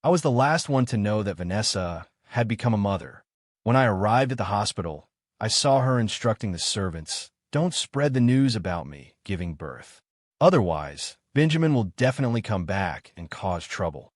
I was the last one to know that Vanessa had become a mother. When I arrived at the hospital, I saw her instructing the servants, "Don't spread the news about me giving birth. Otherwise, Benjamin will definitely come back and cause trouble."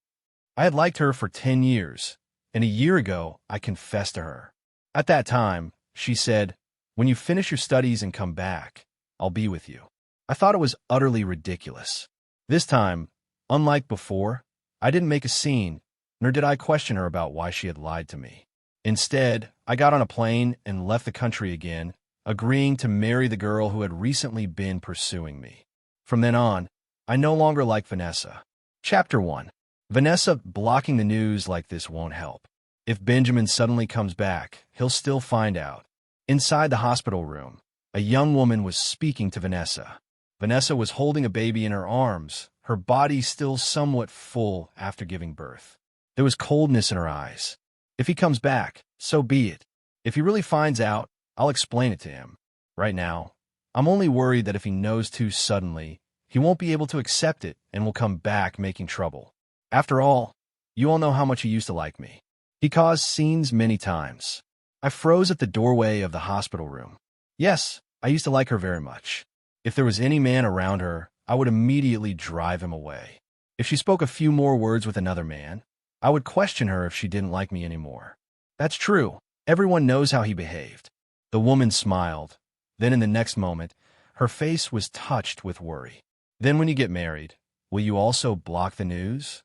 I had liked her for 10 years, and a year ago I confessed to her. At that time, she said, "When you finish your studies and come back, I'll be with you." I thought it was utterly ridiculous. This time, unlike before, I didn't make a scene, nor did I question her about why she had lied to me. Instead, I got on a plane and left the country again, agreeing to marry the girl who had recently been pursuing me. From then on, I no longer liked Vanessa. Chapter 1. Vanessa blocking the news like this won't help. If Benjamin suddenly comes back, he'll still find out. Inside the hospital room, a young woman was speaking to Vanessa. Vanessa was holding a baby in her arms, her body still somewhat full after giving birth. There was coldness in her eyes. If he comes back, so be it. If he really finds out, I'll explain it to him. Right now, I'm only worried that if he knows too suddenly, he won't be able to accept it and will come back making trouble. After all, you all know how much he used to like me. He caused scenes many times. I froze at the doorway of the hospital room. Yes, I used to like her very much. If there was any man around her, I would immediately drive him away. If she spoke a few more words with another man, I would question her if she didn't like me anymore. That's true. Everyone knows how he behaved. The woman smiled. Then in the next moment, her face was touched with worry. Then when you get married, will you also block the news?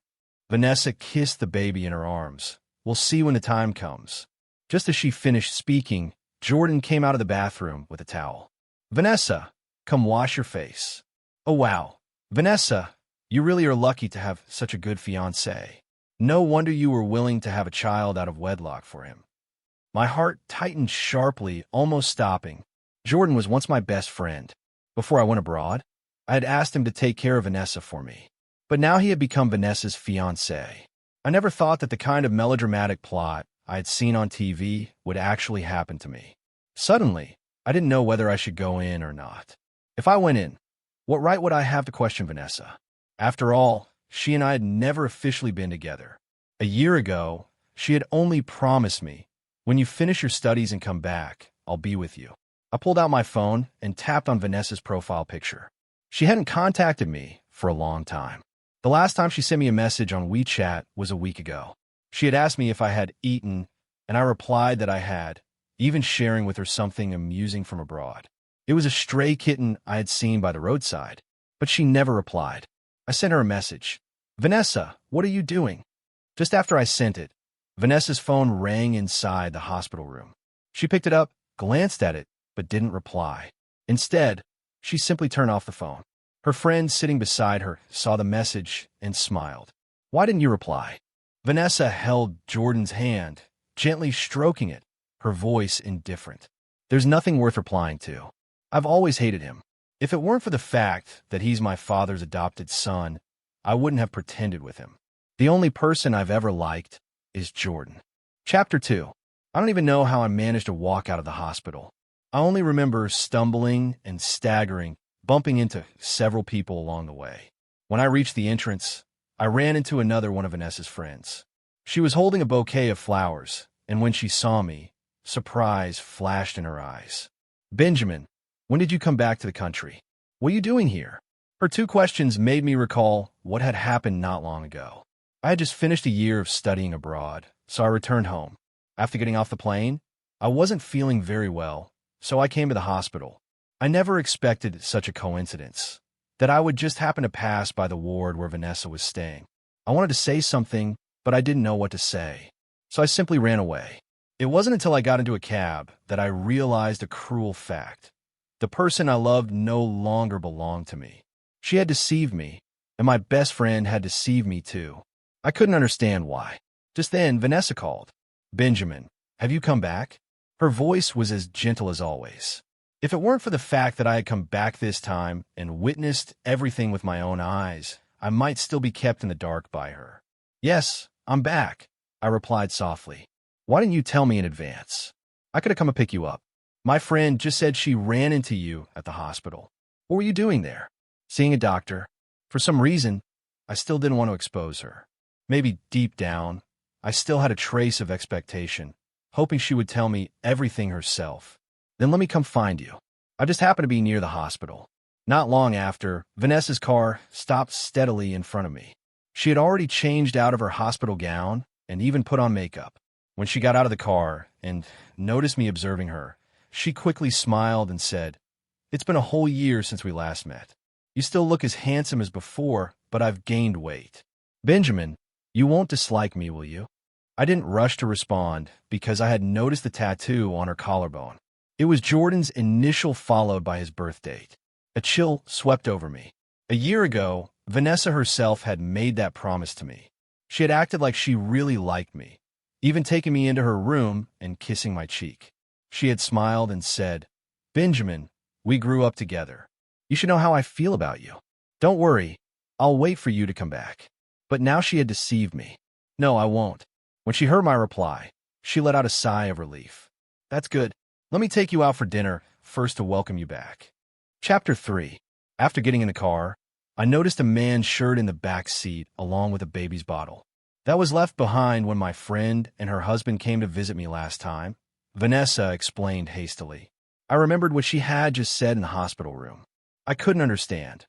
Vanessa kissed the baby in her arms. We'll see when the time comes. Just as she finished speaking, Jordan came out of the bathroom with a towel. Vanessa, come wash your face. Oh wow. Vanessa, you really are lucky to have such a good fiancé. No wonder you were willing to have a child out of wedlock for him. My heart tightened sharply, almost stopping. Jordan was once my best friend. Before I went abroad, I had asked him to take care of Vanessa for me. But now he had become Vanessa's fiancé. I never thought that the kind of melodramatic plot I had seen on TV would actually happen to me. Suddenly, I didn't know whether I should go in or not. If I went in, what right would I have to question Vanessa? After all, she and I had never officially been together. A year ago, she had only promised me, "When you finish your studies and come back, I'll be with you." I pulled out my phone and tapped on Vanessa's profile picture. She hadn't contacted me for a long time. The last time she sent me a message on WeChat was a week ago. She had asked me if I had eaten, and I replied that I had, even sharing with her something amusing from abroad. It was a stray kitten I had seen by the roadside, but she never replied. I sent her a message. "Vanessa, what are you doing?" Just after I sent it, Vanessa's phone rang inside the hospital room. She picked it up, glanced at it, but didn't reply. Instead, she simply turned off the phone. Her friend sitting beside her saw the message and smiled. "Why didn't you reply?" Vanessa held Jordan's hand, gently stroking it, her voice indifferent. "There's nothing worth replying to. I've always hated him. If it weren't for the fact that he's my father's adopted son, I wouldn't have pretended with him. The only person I've ever liked is Jordan." Chapter 2. I don't even know how I managed to walk out of the hospital. I only remember stumbling and staggering, bumping into several people along the way. When I reached the entrance, I ran into another one of Vanessa's friends. She was holding a bouquet of flowers, and when she saw me, surprise flashed in her eyes. "Benjamin, when did you come back to the country? What are you doing here?" Her two questions made me recall what had happened not long ago. I had just finished a year of studying abroad, so I returned home. After getting off the plane, I wasn't feeling very well, so I came to the hospital. I never expected such a coincidence, that I would just happen to pass by the ward where Vanessa was staying. I wanted to say something, but I didn't know what to say, so I simply ran away. It wasn't until I got into a cab that I realized a cruel fact. The person I loved no longer belonged to me. She had deceived me, and my best friend had deceived me too. I couldn't understand why. Just then, Vanessa called. "Benjamin, have you come back?" Her voice was as gentle as always. If it weren't for the fact that I had come back this time and witnessed everything with my own eyes, I might still be kept in the dark by her. "Yes, I'm back," I replied softly. "Why didn't you tell me in advance? I could have come and pick you up. My friend just said she ran into you at the hospital. What were you doing there?" "Seeing a doctor. For some reason, I still didn't want to expose her." Maybe deep down, I still had a trace of expectation, hoping she would tell me everything herself. Then let me come find you. I just happened to be near the hospital. Not long after, Vanessa's car stopped steadily in front of me. She had already changed out of her hospital gown and even put on makeup. When she got out of the car and noticed me observing her, she quickly smiled and said, "It's been a whole year since we last met. You still look as handsome as before, but I've gained weight. Benjamin, you won't dislike me, will you?" I didn't rush to respond because I had noticed the tattoo on her collarbone. It was Jordan's initial followed by his birth date. A chill swept over me. A year ago, Vanessa herself had made that promise to me. She had acted like she really liked me, even taking me into her room and kissing my cheek. She had smiled and said, "Benjamin, we grew up together. You should know how I feel about you. Don't worry, I'll wait for you to come back." But now she had deceived me. "No, I won't." When she heard my reply, she let out a sigh of relief. "That's good. Let me take you out for dinner first to welcome you back." Chapter 3. After getting in the car, I noticed a man's shirt in the back seat along with a baby's bottle. That was left behind when my friend and her husband came to visit me last time, Vanessa explained hastily. I remembered what she had just said in the hospital room. I couldn't understand.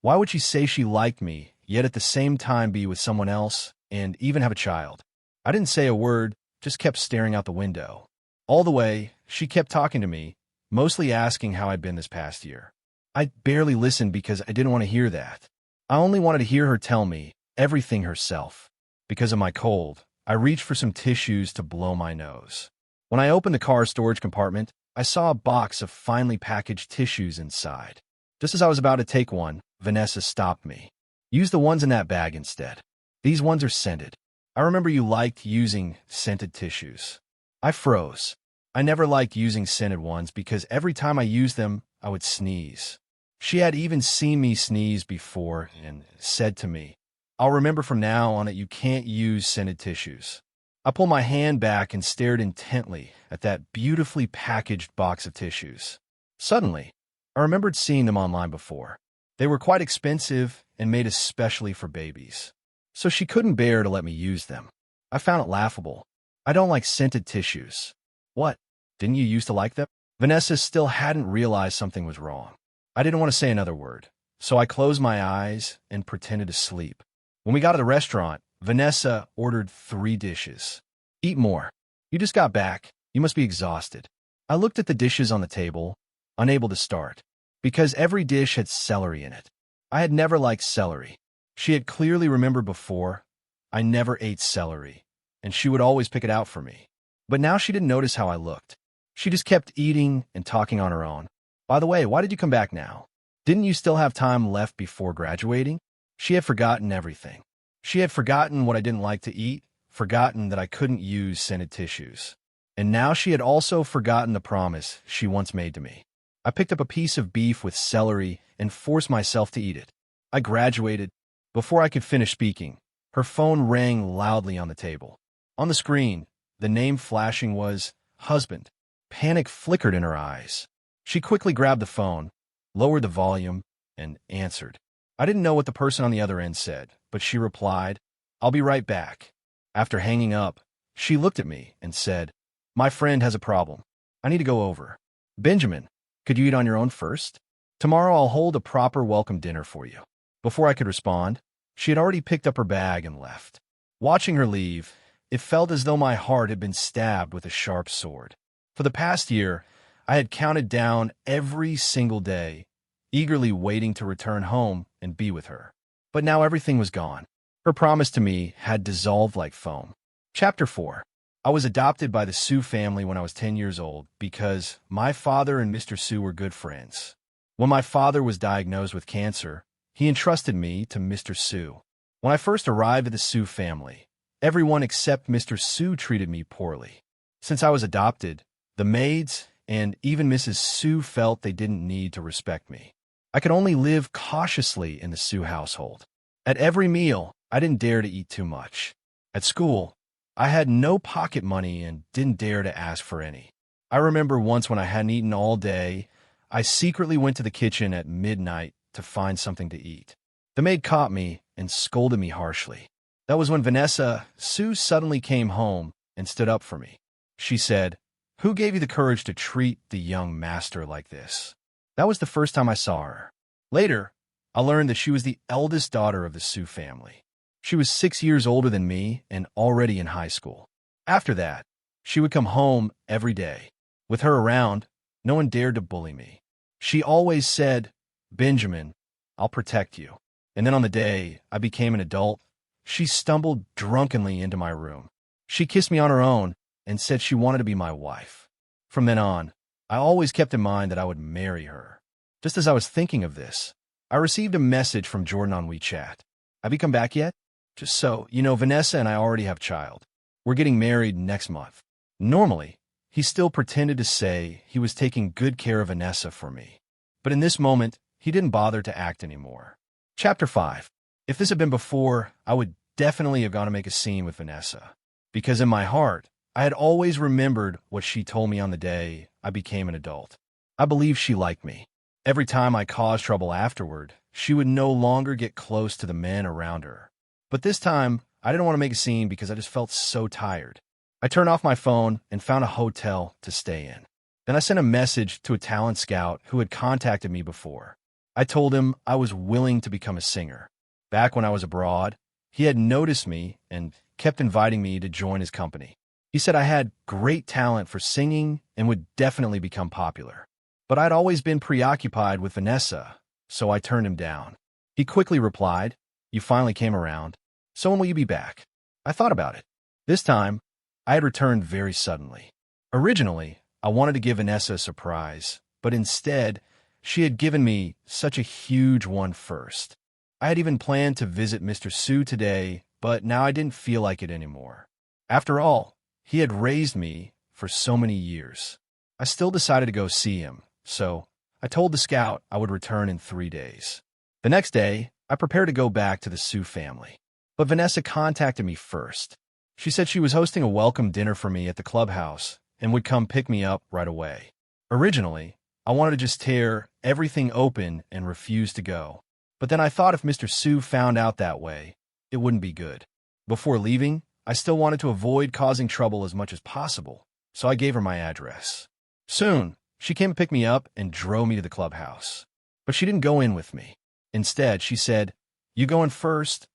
Why would she say she liked me, yet at the same time be with someone else and even have a child? I didn't say a word, just kept staring out the window. All the way, she kept talking to me, mostly asking how I'd been this past year. I barely listened because I didn't want to hear that. I only wanted to hear her tell me everything herself. Because of my cold, I reached for some tissues to blow my nose. When I opened the car's storage compartment, I saw a box of finely packaged tissues inside. Just as I was about to take one, Vanessa stopped me. "Use the ones in that bag instead. These ones are scented. I remember you liked using scented tissues." I froze. I never liked using scented ones because every time I used them, I would sneeze. She had even seen me sneeze before and said to me, "I'll remember from now on that you can't use scented tissues." I pulled my hand back and stared intently at that beautifully packaged box of tissues. Suddenly, I remembered seeing them online before. They were quite expensive and made especially for babies. So she couldn't bear to let me use them. I found it laughable. "I don't like scented tissues." "What? Didn't you used to like them?" Vanessa still hadn't realized something was wrong. I didn't want to say another word, so I closed my eyes and pretended to sleep. When we got to the restaurant, Vanessa ordered 3 dishes. "Eat more. You just got back. You must be exhausted." I looked at the dishes on the table, unable to start, because every dish had celery in it. I had never liked celery. She had clearly remembered before, I never ate celery, and she would always pick it out for me. But now she didn't notice how I looked. She just kept eating and talking on her own. "By the way, why did you come back now? Didn't you still have time left before graduating?" She had forgotten everything. She had forgotten what I didn't like to eat, forgotten that I couldn't use scented tissues. And now she had also forgotten the promise she once made to me. I picked up a piece of beef with celery and forced myself to eat it. I graduated. Before I could finish speaking, her phone rang loudly on the table. On the screen, the name flashing was "Husband." Panic flickered in her eyes. She quickly grabbed the phone, lowered the volume, and answered. I didn't know what the person on the other end said, but she replied, "I'll be right back." After hanging up, she looked at me and said, "My friend has a problem. I need to go over. Benjamin, could you eat on your own first? Tomorrow I'll hold a proper welcome dinner for you." Before I could respond, she had already picked up her bag and left. Watching her leave, it felt as though my heart had been stabbed with a sharp sword. For the past year, I had counted down every single day, eagerly waiting to return home and be with her. But now everything was gone. Her promise to me had dissolved like foam. Chapter 4. I was adopted by the Sue family when I was 10 years old because my father and Mr. Sue were good friends. When my father was diagnosed with cancer, he entrusted me to Mr. Sue. When I first arrived at the Sue family, everyone except Mr. Sue treated me poorly. Since I was adopted, the maids and even Mrs. Sue felt they didn't need to respect me. I could only live cautiously in the Sue household. At every meal, I didn't dare to eat too much. At school, I had no pocket money and didn't dare to ask for any. I remember once when I hadn't eaten all day, I secretly went to the kitchen at midnight to find something to eat. The maid caught me and scolded me harshly. That was when Vanessa Sue suddenly came home and stood up for me. She said, "Who gave you the courage to treat the young master like this?" That was the first time I saw her. Later, I learned that she was the eldest daughter of the Sue family. She was 6 years older than me and already in high school. After that, she would come home every day. With her around, no one dared to bully me. She always said, "Benjamin, I'll protect you." And then on the day I became an adult, she stumbled drunkenly into my room. She kissed me on her own and said she wanted to be my wife. From then on, I always kept in mind that I would marry her. Just as I was thinking of this, I received a message from Jordan on WeChat. "Have you come back yet? Just so you know, Vanessa and I already have a child. We're getting married next month." Normally, he still pretended to say he was taking good care of Vanessa for me. But in this moment, he didn't bother to act anymore. Chapter 5. If this had been before, I would definitely have gone to make a scene with Vanessa. Because in my heart, I had always remembered what she told me on the day I became an adult. I believed she liked me. Every time I caused trouble afterward, she would no longer get close to the men around her. But this time, I didn't want to make a scene because I just felt so tired. I turned off my phone and found a hotel to stay in. Then I sent a message to a talent scout who had contacted me before. I told him I was willing to become a singer. Back when I was abroad, he had noticed me and kept inviting me to join his company. He said I had great talent for singing and would definitely become popular. But I'd always been preoccupied with Vanessa, so I turned him down. He quickly replied, "You finally came around. So when will you be back?" I thought about it. This time, I had returned very suddenly. Originally, I wanted to give Vanessa a surprise, but instead, she had given me such a huge one first. I had even planned to visit Mr. Sue today, but now I didn't feel like it anymore. After all, he had raised me for so many years. I still decided to go see him, so I told the scout I would return in 3 days. The next day, I prepared to go back to the Sue family. But Vanessa contacted me first. She said she was hosting a welcome dinner for me at the clubhouse and would come pick me up right away. Originally, I wanted to just tear everything open and refuse to go. But then I thought if Mr. Sue found out that way, it wouldn't be good. Before leaving, I still wanted to avoid causing trouble as much as possible, so I gave her my address. Soon, she came to pick me up and drove me to the clubhouse. But she didn't go in with me. Instead, she said, "You go in first.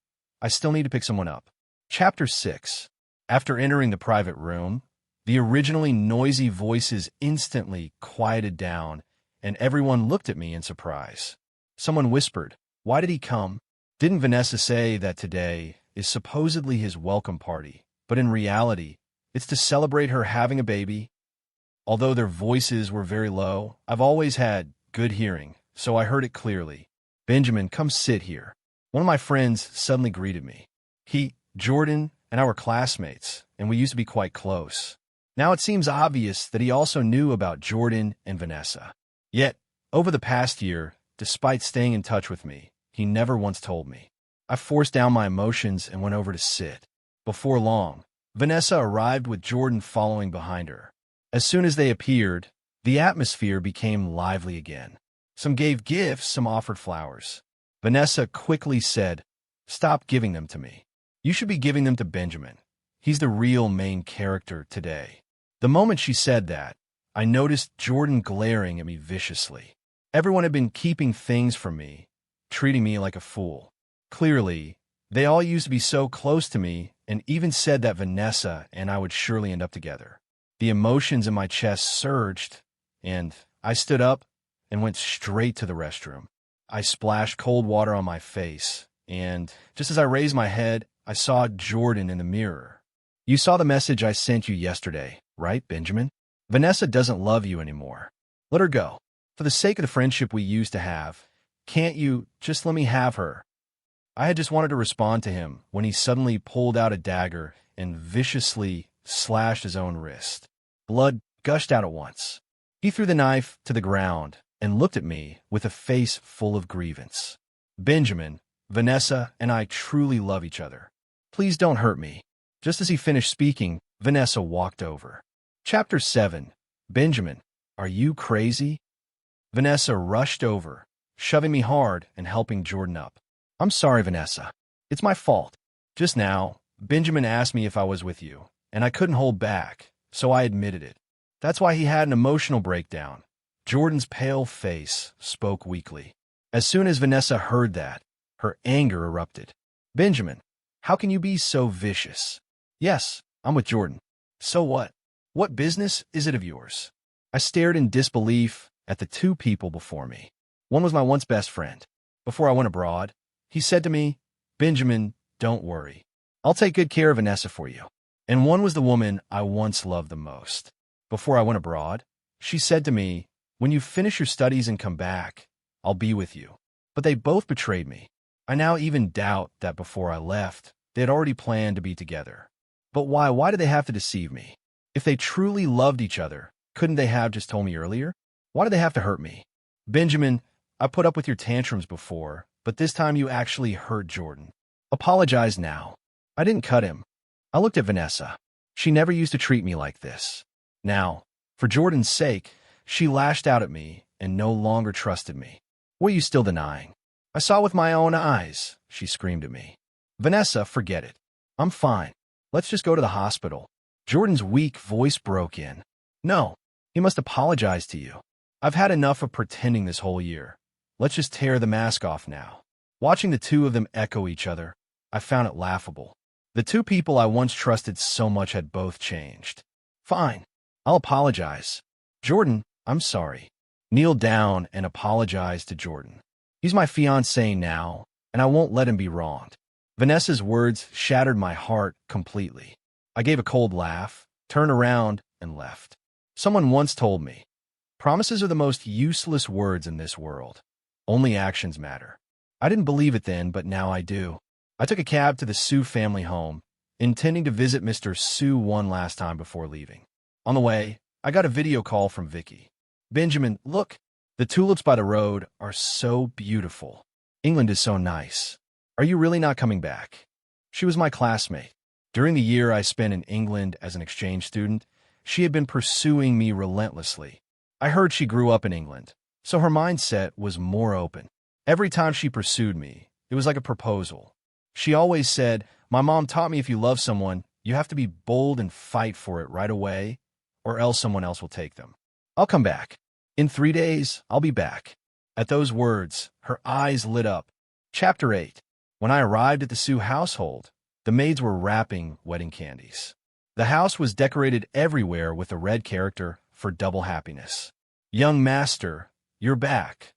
I still need to pick someone up." Chapter 6. After entering the private room, the originally noisy voices instantly quieted down, and everyone looked at me in surprise. Someone whispered, "Why did he come?" Didn't Vanessa say that today is supposedly his welcome party, but in reality, it's to celebrate her having a baby? Although their voices were very low, I've always had good hearing, so I heard it clearly. "Benjamin, come sit here." One of my friends suddenly greeted me. Jordan, and I were classmates, and we used to be quite close. Now it seems obvious that he also knew about Jordan and Vanessa. Yet, over the past year, despite staying in touch with me, he never once told me. I forced down my emotions and went over to sit. Before long, Vanessa arrived with Jordan following behind her. As soon as they appeared, the atmosphere became lively again. Some gave gifts, some offered flowers. Vanessa quickly said, "Stop giving them to me. You should be giving them to Benjamin. He's the real main character today." The moment she said that, I noticed Jordan glaring at me viciously. Everyone had been keeping things from me, treating me like a fool. Clearly, they all used to be so close to me and even said that Vanessa and I would surely end up together. The emotions in my chest surged, and I stood up and went straight to the restroom. I splashed cold water on my face, and just as I raised my head, I saw Jordan in the mirror. "You saw the message I sent you yesterday, right, Benjamin? Vanessa doesn't love you anymore. Let her go. For the sake of the friendship we used to have, can't you just let me have her?" I had just wanted to respond to him when he suddenly pulled out a dagger and viciously slashed his own wrist. Blood gushed out at once. He threw the knife to the ground and looked at me with a face full of grievance. "Benjamin, Vanessa and I truly love each other. Please don't hurt me." Just as he finished speaking, Vanessa walked over. Chapter 7. Benjamin, are you crazy? Vanessa rushed over, shoving me hard and helping Jordan up. "I'm sorry, Vanessa. It's my fault. Just now, Benjamin asked me if I was with you, and I couldn't hold back, so I admitted it. That's why he had an emotional breakdown. Jordan's pale face spoke weakly. As soon as Vanessa heard that, her anger erupted. Benjamin, how can you be so vicious? Yes, I'm with Jordan. So what? What business is it of yours? I stared in disbelief at the two people before me. One was my once best friend. Before I went abroad, he said to me, Benjamin, don't worry. I'll take good care of Vanessa for you. And one was the woman I once loved the most. Before I went abroad, she said to me, when you finish your studies and come back, I'll be with you. But they both betrayed me. I now even doubt that before I left, they had already planned to be together. But why? Why did they have to deceive me? If they truly loved each other, couldn't they have just told me earlier? Why did they have to hurt me? Benjamin, I put up with your tantrums before, but this time you actually hurt Jordan. Apologize now. I didn't cut him. I looked at Vanessa. She never used to treat me like this. Now, for Jordan's sake, she lashed out at me and no longer trusted me. What are you still denying? I saw with my own eyes, she screamed at me. Vanessa, forget it. I'm fine. Let's just go to the hospital. Jordan's weak voice broke in. No, he must apologize to you. I've had enough of pretending this whole year. Let's just tear the mask off now. Watching the two of them echo each other, I found it laughable. The two people I once trusted so much had both changed. Fine, I'll apologize. Jordan, I'm sorry. Kneel down and apologize to Jordan. He's my fiancé now, and I won't let him be wronged. Vanessa's words shattered my heart completely. I gave a cold laugh, turned around, and left. Someone once told me, promises are the most useless words in this world. Only actions matter. I didn't believe it then, but now I do. I took a cab to the Sue family home, intending to visit Mr. Sue one last time before leaving. On the way, I got a video call from Vicky. Benjamin, look, the tulips by the road are so beautiful. England is so nice. Are you really not coming back? She was my classmate. During the year I spent in England as an exchange student, she had been pursuing me relentlessly. I heard she grew up in England, so her mindset was more open. Every time she pursued me, it was like a proposal. She always said, my mom taught me if you love someone, you have to be bold and fight for it right away, or else someone else will take them. I'll come back. In 3 days, I'll be back. At those words, her eyes lit up. Chapter 8. When I arrived at the Sue household, the maids were wrapping wedding candies. The house was decorated everywhere with a red character for double happiness. Young master, you're back,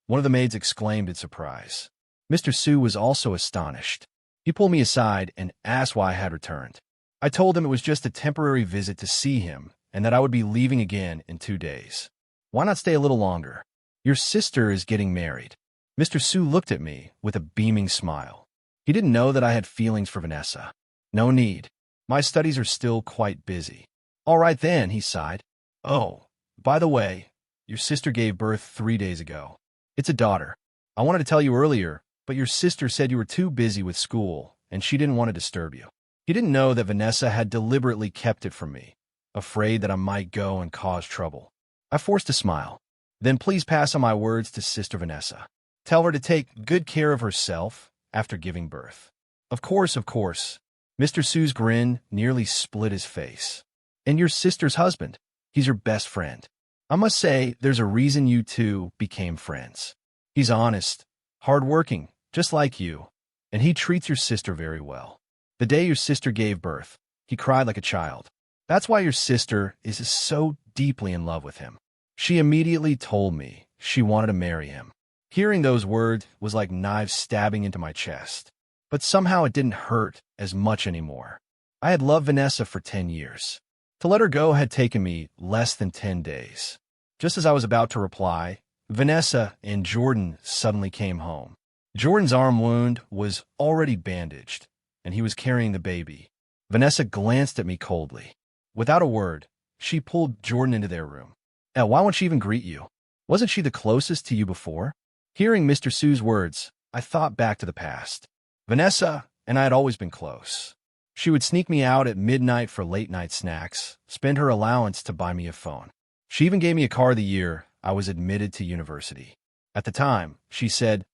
one of the maids exclaimed in surprise. Mr. Sue was also astonished. He pulled me aside and asked why I had returned. I told him it was just a temporary visit to see him and that I would be leaving again in 2 days. Why not stay a little longer? Your sister is getting married. Mr. Sue looked at me with a beaming smile. He didn't know that I had feelings for Vanessa. No need. My studies are still quite busy. All right then, he sighed. Oh, by the way, your sister gave birth 3 days ago. It's a daughter. I wanted to tell you earlier, but your sister said you were too busy with school and she didn't want to disturb you. He didn't know that Vanessa had deliberately kept it from me, afraid that I might go and cause trouble. I forced a smile. Then please pass on my words to Sister Vanessa. Tell her to take good care of herself after giving birth. Of course, of course. Mr. Sue's grin nearly split his face. And your sister's husband, he's your best friend. I must say, there's a reason you two became friends. He's honest, hardworking, just like you, and he treats your sister very well. The day your sister gave birth, he cried like a child. That's why your sister is so deeply in love with him. She immediately told me she wanted to marry him. Hearing those words was like knives stabbing into my chest. But somehow it didn't hurt as much anymore. I had loved Vanessa for 10 years. To let her go had taken me less than 10 days. Just as I was about to reply, Vanessa and Jordan suddenly came home. Jordan's arm wound was already bandaged, and he was carrying the baby. Vanessa glanced at me coldly. Without a word, she pulled Jordan into their room. Why won't she even greet you? Wasn't she the closest to you before? Hearing Mr. Sue's words, I thought back to the past. Vanessa and I had always been close. She would sneak me out at midnight for late-night snacks, spend her allowance to buy me a phone. She even gave me a car the year I was admitted to university. At the time, she said,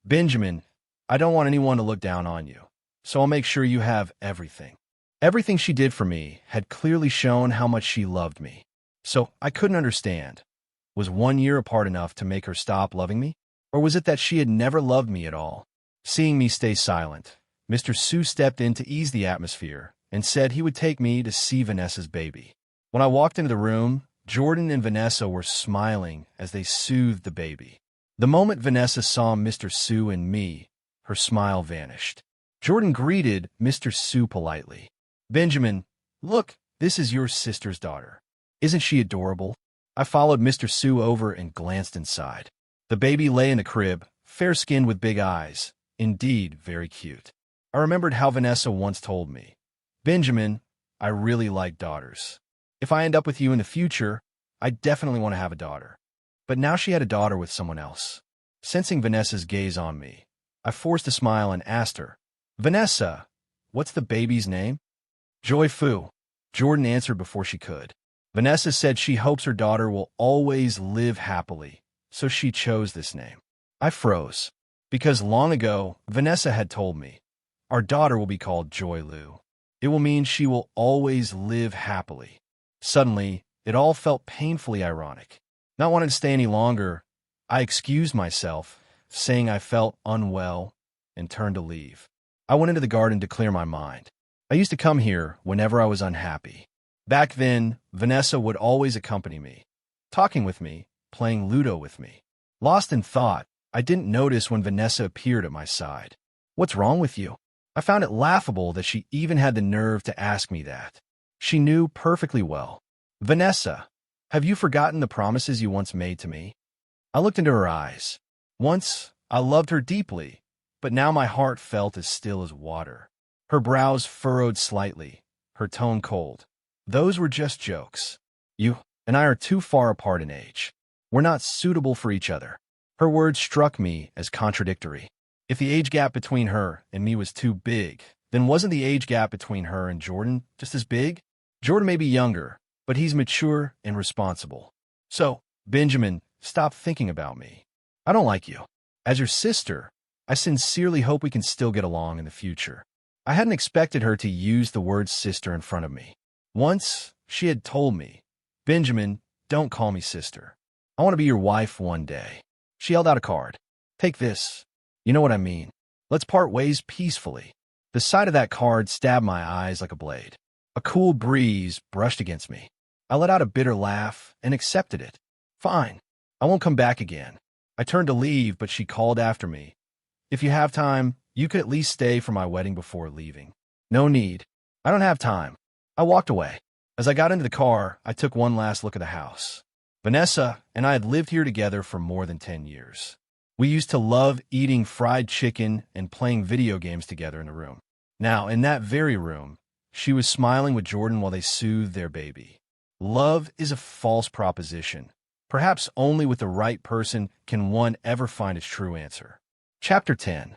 Benjamin, I don't want anyone to look down on you, so I'll make sure you have everything. Everything she did for me had clearly shown how much she loved me. So I couldn't understand. Was 1 year apart enough to make her stop loving me? Or was it that she had never loved me at all? Seeing me stay silent, Mr. Sue stepped in to ease the atmosphere and said he would take me to see Vanessa's baby. When I walked into the room, Jordan and Vanessa were smiling as they soothed the baby. The moment Vanessa saw Mr. Sue and me, her smile vanished. Jordan greeted Mr. Sue politely. "Benjamin, look, this is your sister's daughter. Isn't she adorable?" I followed Mr. Sue over and glanced inside. The baby lay in a crib, fair-skinned with big eyes. Indeed, very cute. I remembered how Vanessa once told me, "Benjamin, I really like daughters. If I end up with you in the future, I definitely want to have a daughter." But now she had a daughter with someone else. Sensing Vanessa's gaze on me, I forced a smile and asked her, "Vanessa, what's the baby's name?" "Joy Fu," Jordan answered before she could. Vanessa said she hopes her daughter will always live happily, so she chose this name. I froze, because long ago, Vanessa had told me, "Our daughter will be called Joy Lu. It will mean she will always live happily." Suddenly, it all felt painfully ironic. Not wanting to stay any longer, I excused myself, saying I felt unwell, and turned to leave. I went into the garden to clear my mind. I used to come here whenever I was unhappy. Back then, Vanessa would always accompany me, talking with me, playing Ludo with me. Lost in thought, I didn't notice when Vanessa appeared at my side. "What's wrong with you?" I found it laughable that she even had the nerve to ask me that. She knew perfectly well. "Vanessa, have you forgotten the promises you once made to me?" I looked into her eyes. Once, I loved her deeply, but now my heart felt as still as water. Her brows furrowed slightly, her tone cold. "Those were just jokes. You and I are too far apart in age. We're not suitable for each other." Her words struck me as contradictory. If the age gap between her and me was too big, then wasn't the age gap between her and Jordan just as big? Jordan may be younger, but he's mature and responsible. So, Benjamin, stop thinking about me. I don't like you. As your sister, I sincerely hope we can still get along in the future. I hadn't expected her to use the word sister in front of me. Once, she had told me, "Benjamin, don't call me sister. I want to be your wife one day." She held out a card. "Take this. You know what I mean. Let's part ways peacefully." The sight of that card stabbed my eyes like a blade. A cool breeze brushed against me. I let out a bitter laugh and accepted it. "Fine. I won't come back again." I turned to leave, but she called after me. "If you have time, you could at least stay for my wedding before leaving." "No need. I don't have time." I walked away. As I got into the car, I took one last look at the house. Vanessa and I had lived here together for more than 10 years. We used to love eating fried chicken and playing video games together in the room. Now, in that very room, she was smiling with Jordan while they soothed their baby. Love is a false proposition. Perhaps only with the right person can one ever find its true answer. Chapter 10.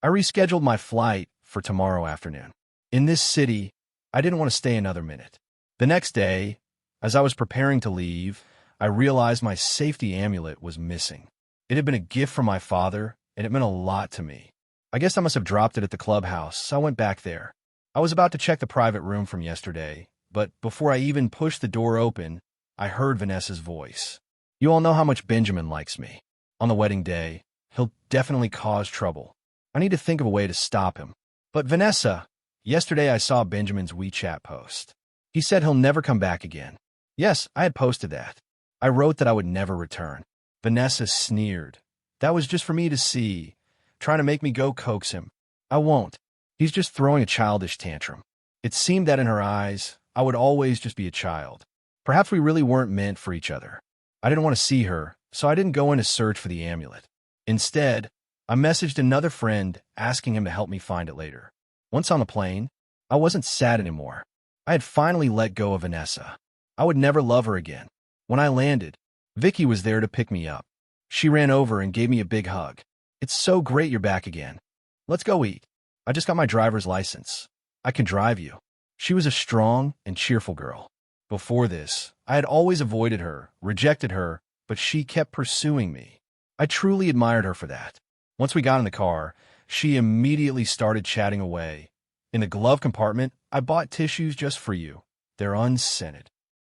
I rescheduled my flight for tomorrow afternoon. In this city, I didn't want to stay another minute. The next day, as I was preparing to leave, I realized my safety amulet was missing. It had been a gift from my father, and it meant a lot to me. I guess I must have dropped it at the clubhouse, so I went back there. I was about to check the private room from yesterday, but before I even pushed the door open, I heard Vanessa's voice. "You all know how much Benjamin likes me. On the wedding day, he'll definitely cause trouble. I need to think of a way to stop him." "But Vanessa, yesterday I saw Benjamin's WeChat post. He said he'll never come back again." Yes, I had posted that. I wrote that I would never return. Vanessa sneered. "That was just for me to see, trying to make me go coax him. I won't. He's just throwing a childish tantrum." It seemed that in her eyes, I would always just be a child. Perhaps we really weren't meant for each other. I didn't want to see her, so I didn't go in to search for the amulet. Instead, I messaged another friend asking him to help me find it later. Once on the plane, I wasn't sad anymore. I had finally let go of Vanessa. I would never love her again. When I landed, Vicky was there to pick me up. She ran over and gave me a big hug. "It's so great you're back again. Let's go eat. I just got my driver's license. I can drive you." She was a strong and cheerful girl. Before this, I had always avoided her, rejected her, but she kept pursuing me. I truly admired her for that. Once we got in the car, She immediately started chatting away. In the glove compartment, I bought tissues just for you. They're unscented.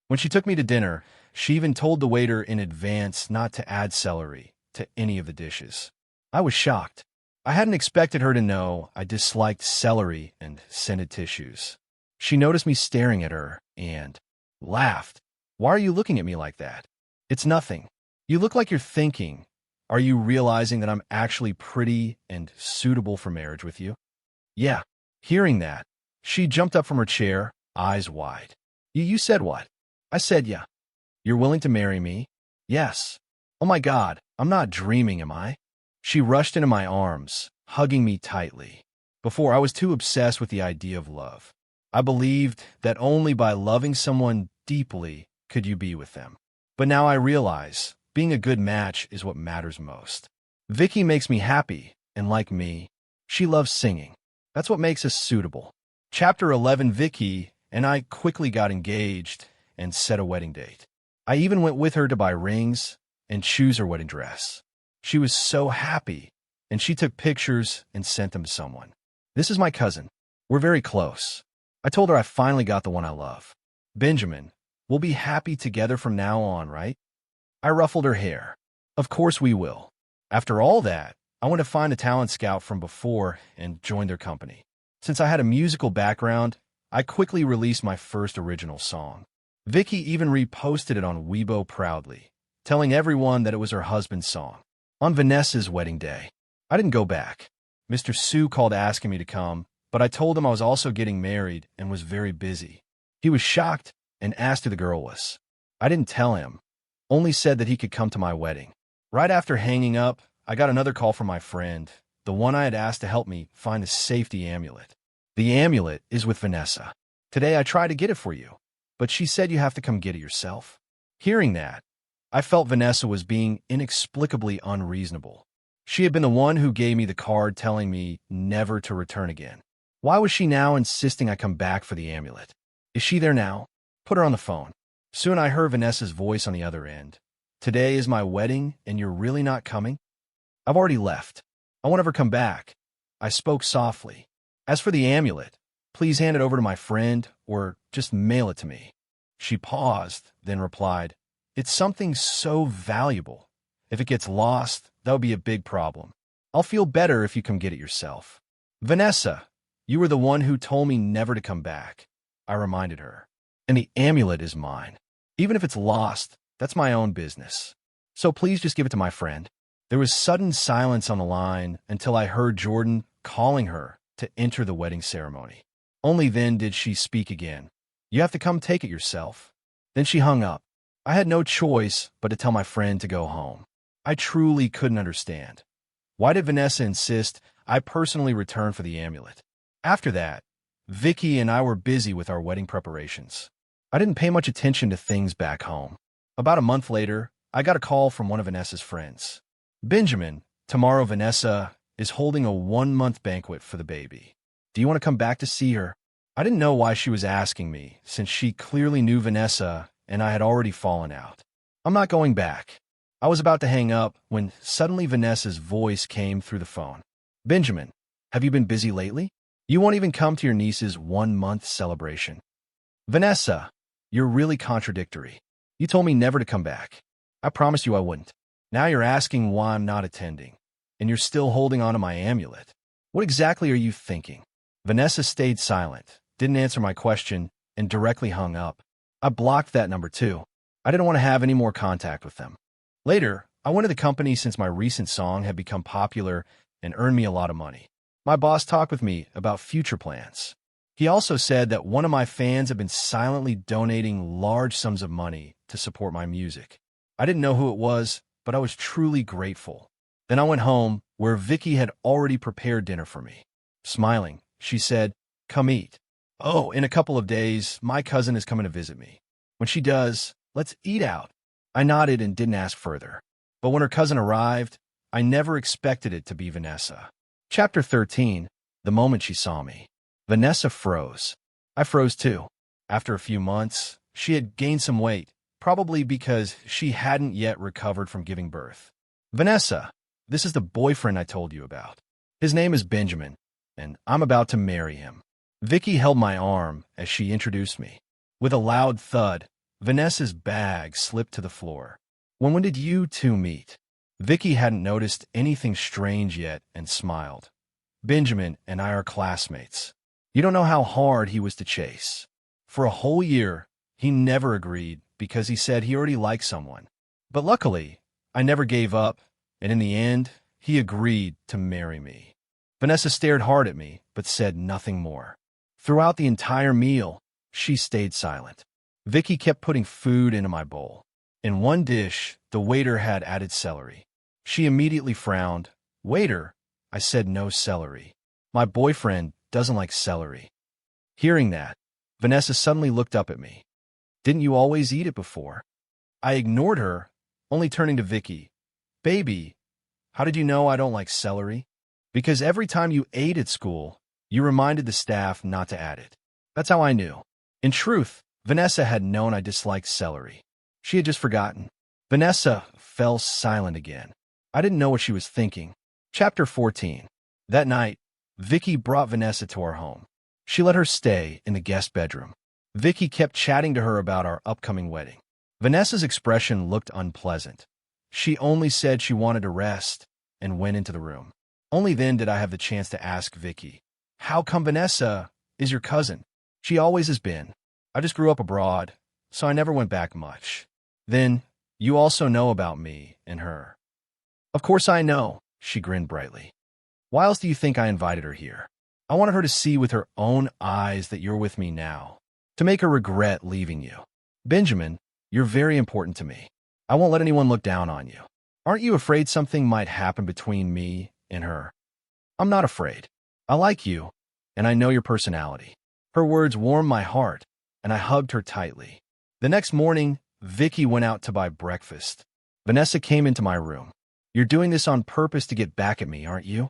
When she took me to dinner, she even told the waiter in advance not to add celery to any of the dishes. I was shocked. I hadn't expected her to know I disliked celery and scented tissues. She noticed me staring at her and laughed. Why are you looking at me like that? It's nothing. You look like you're thinking. Are you realizing that I'm actually pretty and suitable for marriage with you? Yeah. Hearing that, she jumped up from her chair, eyes wide. You said what? I said yeah. You're willing to marry me? Yes. Oh my God, I'm not dreaming, am I? She rushed into my arms, hugging me tightly. Before, I was too obsessed with the idea of love. I believed that only by loving someone deeply could you be with them. But now I realize being a good match is what matters most. Vicky makes me happy, and like me, she loves singing. That's what makes us suitable. Chapter 11. Vicky and I quickly got engaged and set a wedding date. I even went with her to buy rings and choose her wedding dress. She was so happy, and she took pictures and sent them to someone. This is my cousin. We're very close. I told her I finally got the one I love. Benjamin, we'll be happy together from now on, right? I ruffled her hair. Of course we will. After all that, I went to find a talent scout from before and joined their company. Since I had a musical background, I quickly released my first original song. Vicky even reposted it on Weibo proudly, telling everyone that it was her husband's song. On Vanessa's wedding day, I didn't go back. Mr. Su called asking me to come, but I told him I was also getting married and was very busy. He was shocked and asked who the girl was. I didn't tell him, only said that he could come to my wedding. Right after hanging up, I got another call from my friend, the one I had asked to help me find the safety amulet. The amulet is with Vanessa. Today I tried to get it for you, but she said you have to come get it yourself. Hearing that, I felt Vanessa was being inexplicably unreasonable. She had been the one who gave me the card telling me never to return again. Why was she now insisting I come back for the amulet? Is she there now? Put her on the phone. Soon I heard Vanessa's voice on the other end. Today is my wedding, and you're really not coming? I've already left. I won't ever come back. I spoke softly. As for the amulet, please hand it over to my friend or just mail it to me. She paused, then replied, It's something so valuable. If it gets lost, that would be a big problem. I'll feel better if you come get it yourself. Vanessa, you were the one who told me never to come back. I reminded her. And the amulet is mine. Even if it's lost, that's my own business. So please just give it to my friend. There was sudden silence on the line until I heard Jordan calling her to enter the wedding ceremony. Only then did she speak again. You have to come take it yourself. Then she hung up. I had no choice but to tell my friend to go home. I truly couldn't understand. Why did Vanessa insist I personally return for the amulet? After that, Vicky and I were busy with our wedding preparations. I didn't pay much attention to things back home. About a month later, I got a call from one of Vanessa's friends. Benjamin, tomorrow Vanessa is holding a 1-month banquet for the baby. Do you want to come back to see her? I didn't know why she was asking me, since she clearly knew Vanessa and I had already fallen out. I'm not going back. I was about to hang up when suddenly Vanessa's voice came through the phone. Benjamin, have you been busy lately? You won't even come to your niece's 1-month celebration. Vanessa, you're really contradictory. You told me never to come back. I promised you I wouldn't. Now you're asking why I'm not attending, and you're still holding on to my amulet. What exactly are you thinking? Vanessa stayed silent, didn't answer my question, and directly hung up. I blocked that number too. I didn't want to have any more contact with them. Later, I went to the company since my recent song had become popular and earned me a lot of money. My boss talked with me about future plans. He also said that one of my fans had been silently donating large sums of money to support my music. I didn't know who it was, but I was truly grateful. Then I went home, where Vicky had already prepared dinner for me. Smiling, she said, "Come eat." Oh, in a couple of days, my cousin is coming to visit me. When she does, let's eat out. I nodded and didn't ask further. But when her cousin arrived, I never expected it to be Vanessa. Chapter 13. The moment she saw me. Vanessa froze. I froze too. After a few months, she had gained some weight, probably because she hadn't yet recovered from giving birth. Vanessa, this is the boyfriend I told you about. His name is Benjamin, and I'm about to marry him. Vicky held my arm as she introduced me. With a loud thud, Vanessa's bag slipped to the floor. When did you two meet? Vicky hadn't noticed anything strange yet and smiled. Benjamin and I are classmates. You don't know how hard he was to chase. For a whole year, he never agreed because he said he already liked someone. But luckily, I never gave up, and in the end, he agreed to marry me. Vanessa stared hard at me, but said nothing more. Throughout the entire meal, she stayed silent. Vicky kept putting food into my bowl. In one dish, the waiter had added celery. She immediately frowned. "Waiter," I said, "no celery. My boyfriend doesn't like celery." Hearing that, Vanessa suddenly looked up at me. "Didn't you always eat it before?" I ignored her, only turning to Vicky. "Baby, how did you know I don't like celery?" "Because every time you ate at school, you reminded the staff not to add it. That's how I knew." In truth, Vanessa had known I disliked celery. She had just forgotten. Vanessa fell silent again. I didn't know what she was thinking. Chapter 14. That night, Vicky brought Vanessa to our home. She let her stay in the guest bedroom. Vicky kept chatting to her about our upcoming wedding. Vanessa's expression looked unpleasant. She only said she wanted to rest and went into the room. Only then did I have the chance to ask Vicky, "How come Vanessa is your cousin?" "She always has been. I just grew up abroad, so I never went back much." "Then, you also know about me and her." "Of course I know," she grinned brightly. "Why else do you think I invited her here? I wanted her to see with her own eyes that you're with me now, to make her regret leaving you. Benjamin, you're very important to me. I won't let anyone look down on you. Aren't you afraid something might happen between me and her?" "I'm not afraid. I like you, and I know your personality." Her words warmed my heart, and I hugged her tightly. The next morning, Vicky went out to buy breakfast. Vanessa came into my room. "You're doing this on purpose to get back at me, aren't you?"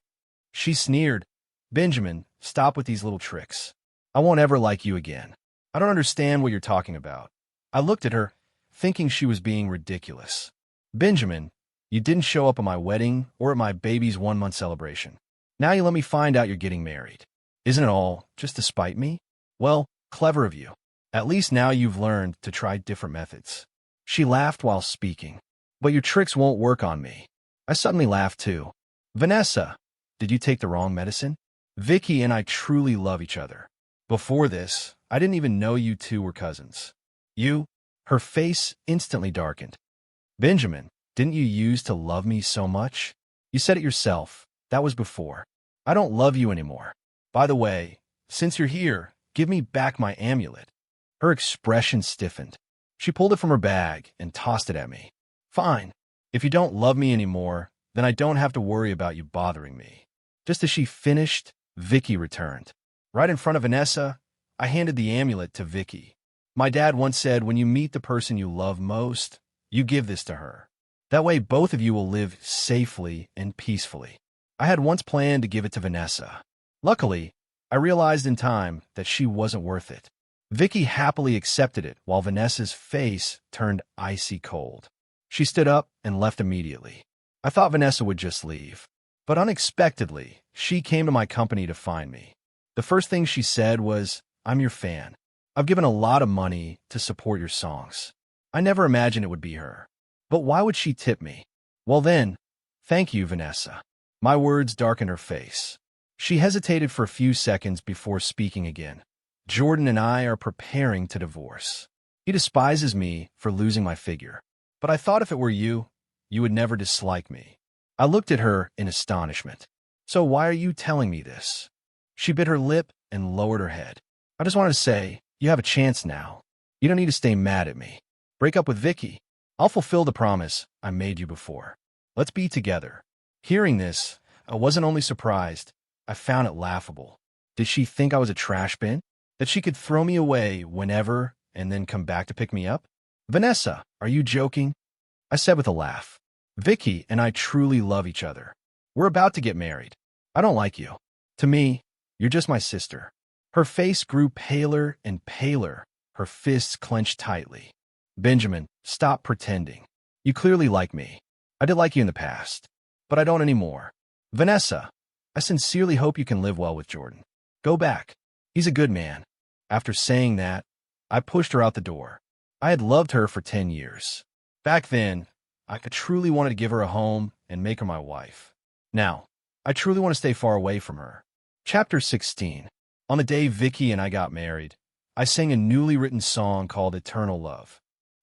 She sneered. "Benjamin, stop with these little tricks. I won't ever like you again. I don't understand what you're talking about." I looked at her, thinking she was being ridiculous. "Benjamin, you didn't show up at my wedding or at my baby's 1-month celebration. Now you let me find out you're getting married. Isn't it all just to spite me? Well, clever of you. At least now you've learned to try different methods." She laughed while speaking. "But your tricks won't work on me." I suddenly laughed too. "Vanessa, did you take the wrong medicine? Vicky and I truly love each other. Before this, I didn't even know you two were cousins." "You?" Her face instantly darkened. "Benjamin, didn't you used to love me so much? You said it yourself. That was before. I don't love you anymore. By the way, since you're here, give me back my amulet." Her expression stiffened. She pulled it from her bag and tossed it at me. "Fine. If you don't love me anymore, then I don't have to worry about you bothering me." Just as she finished, Vicky returned. Right in front of Vanessa, I handed the amulet to Vicky. "My dad once said when you meet the person you love most, you give this to her. That way both of you will live safely and peacefully." I had once planned to give it to Vanessa. Luckily, I realized in time that she wasn't worth it. Vicky happily accepted it while Vanessa's face turned icy cold. She stood up and left immediately. I thought Vanessa would just leave. But unexpectedly, she came to my company to find me. The first thing she said was, "I'm your fan. I've given a lot of money to support your songs." I never imagined it would be her. But why would she tip me? "Well then, thank you, Vanessa." My words darkened her face. She hesitated for a few seconds before speaking again. "Jordan and I are preparing to divorce. He despises me for losing my figure. But I thought if it were you, you would never dislike me." I looked at her in astonishment. "So why are you telling me this?" She bit her lip and lowered her head. "I just wanted to say, you have a chance now. You don't need to stay mad at me. Break up with Vicky. I'll fulfill the promise I made you before. Let's be together." Hearing this, I wasn't only surprised, I found it laughable. Did she think I was a trash bin? That she could throw me away whenever and then come back to pick me up? "Vanessa, are you joking?" I said with a laugh. "Vicky and I truly love each other. We're about to get married. I don't like you. To me, you're just my sister." Her face grew paler and paler, her fists clenched tightly. "Benjamin, stop pretending. You clearly like me. I did like you in the past, but I don't anymore." "Vanessa," I I sincerely hope you can live well with Jordan. Go back. He's a good man. After saying that, I pushed her out the door. I had loved her for 10 years. Back then, I truly wanted to give her a home and make her my wife. Now, I truly want to stay far away from her. Chapter 16. On the day Vicky and I got married, I sang a newly written song called Eternal Love.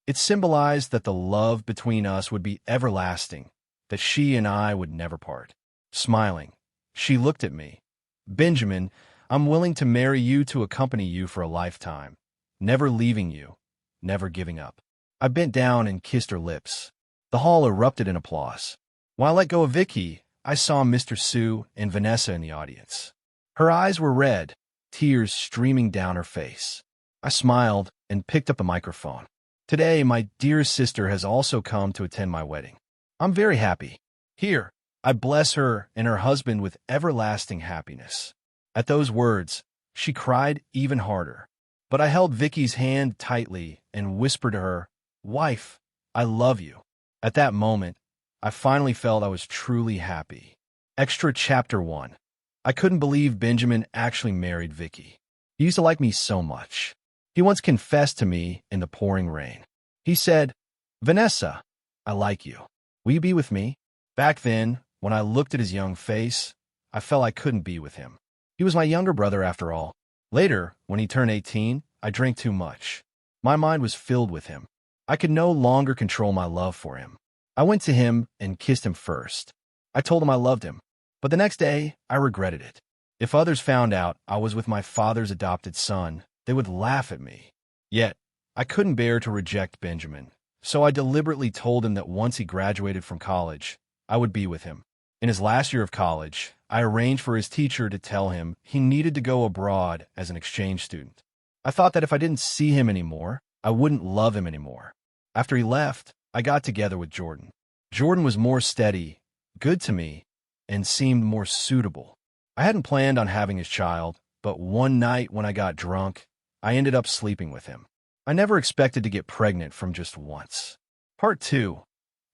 It symbolized that the love between us would be everlasting, that she and I would never part. Smiling, she looked at me. Benjamin, I'm willing to marry you to accompany you for a lifetime, never leaving you, never giving up. I bent down and kissed her lips. The hall erupted in applause. When I let go of Vicky, I saw Mr. Sue and Vanessa in the audience. Her eyes were red, tears streaming down her face. I smiled and picked up the microphone. Today, my dear sister has also come to attend my wedding. I'm very happy. Here, I bless her and her husband with everlasting happiness. At those words, she cried even harder. But I held Vicky's hand tightly and whispered to her, "Wife, I love you." At that moment, I finally felt I was truly happy. Extra Chapter 1. I couldn't believe Benjamin actually married Vicky. He used to like me so much. He once confessed to me in the pouring rain. He said, "Vanessa, I like you. Will you be with me?" Back then, when I looked at his young face, I felt I couldn't be with him. He was my younger brother after all. Later, when he turned 18, I drank too much. My mind was filled with him. I could no longer control my love for him. I went to him and kissed him first. I told him I loved him, but the next day, I regretted it. If others found out I was with my father's adopted son, they would laugh at me. Yet, I couldn't bear to reject Benjamin, so I deliberately told him that once he graduated from college, I would be with him. In his last year of college, I arranged for his teacher to tell him he needed to go abroad as an exchange student. I thought that if I didn't see him anymore, I wouldn't love him anymore. After he left, I got together with Jordan. Jordan was more steady, good to me, and seemed more suitable. I hadn't planned on having his child, but one night when I got drunk, I ended up sleeping with him. I never expected to get pregnant from just once. Part 2.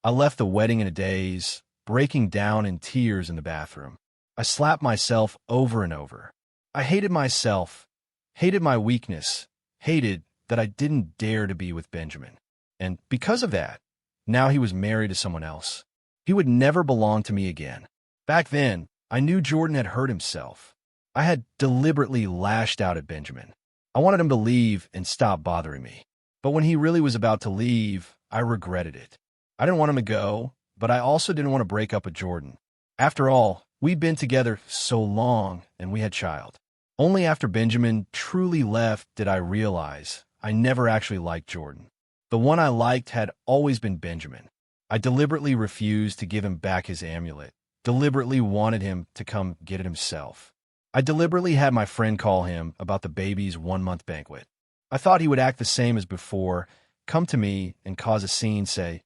I left the wedding in a daze, breaking down in tears in the bathroom. I slapped myself over and over. I hated myself, hated my weakness, hated that I didn't dare to be with Benjamin. And because of that, now he was married to someone else. He would never belong to me again. Back then, I knew Jordan had hurt himself. I had deliberately lashed out at Benjamin. I wanted him to leave and stop bothering me. But when he really was about to leave, I regretted it. I didn't want him to go, but I also didn't want to break up with Jordan. After all, we'd been together so long, and we had a child. Only after Benjamin truly left did I realize I never actually liked Jordan. The one I liked had always been Benjamin. I deliberately refused to give him back his amulet, deliberately wanted him to come get it himself. I deliberately had my friend call him about the baby's 1-month banquet. I thought he would act the same as before, come to me and cause a scene, say,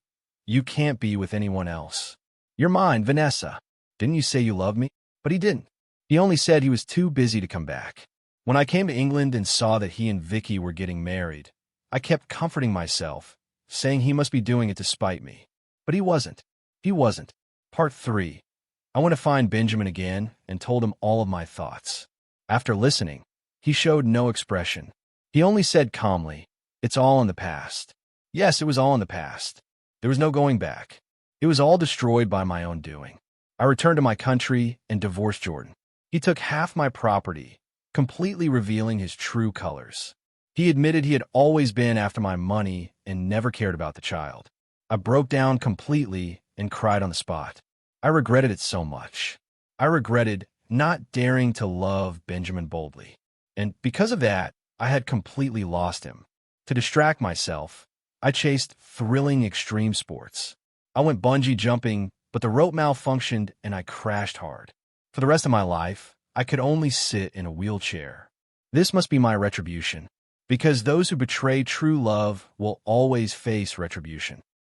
"You can't be with anyone else. You're mine, Vanessa. Didn't you say you love me?" But he didn't. He only said he was too busy to come back. When I came to England and saw that he and Vicky were getting married, I kept comforting myself, saying he must be doing it to spite me. But he wasn't. He wasn't. Part 3. I went to find Benjamin again and told him all of my thoughts. After listening, he showed no expression. He only said calmly, "It's all in the past." Yes, it was all in the past. There was no going back. It was all destroyed by my own doing. I returned to my country and divorced Jordan. He took half my property, completely revealing his true colors. He admitted he had always been after my money and never cared about the child. I broke down completely and cried on the spot. I regretted it so much. I regretted not daring to love Benjamin boldly. And because of that, I had completely lost him. To distract myself, I chased thrilling extreme sports. I went bungee jumping, but the rope malfunctioned and I crashed hard. For the rest of my life, I could only sit in a wheelchair. This must be my retribution, because those who betray true love will always face retribution.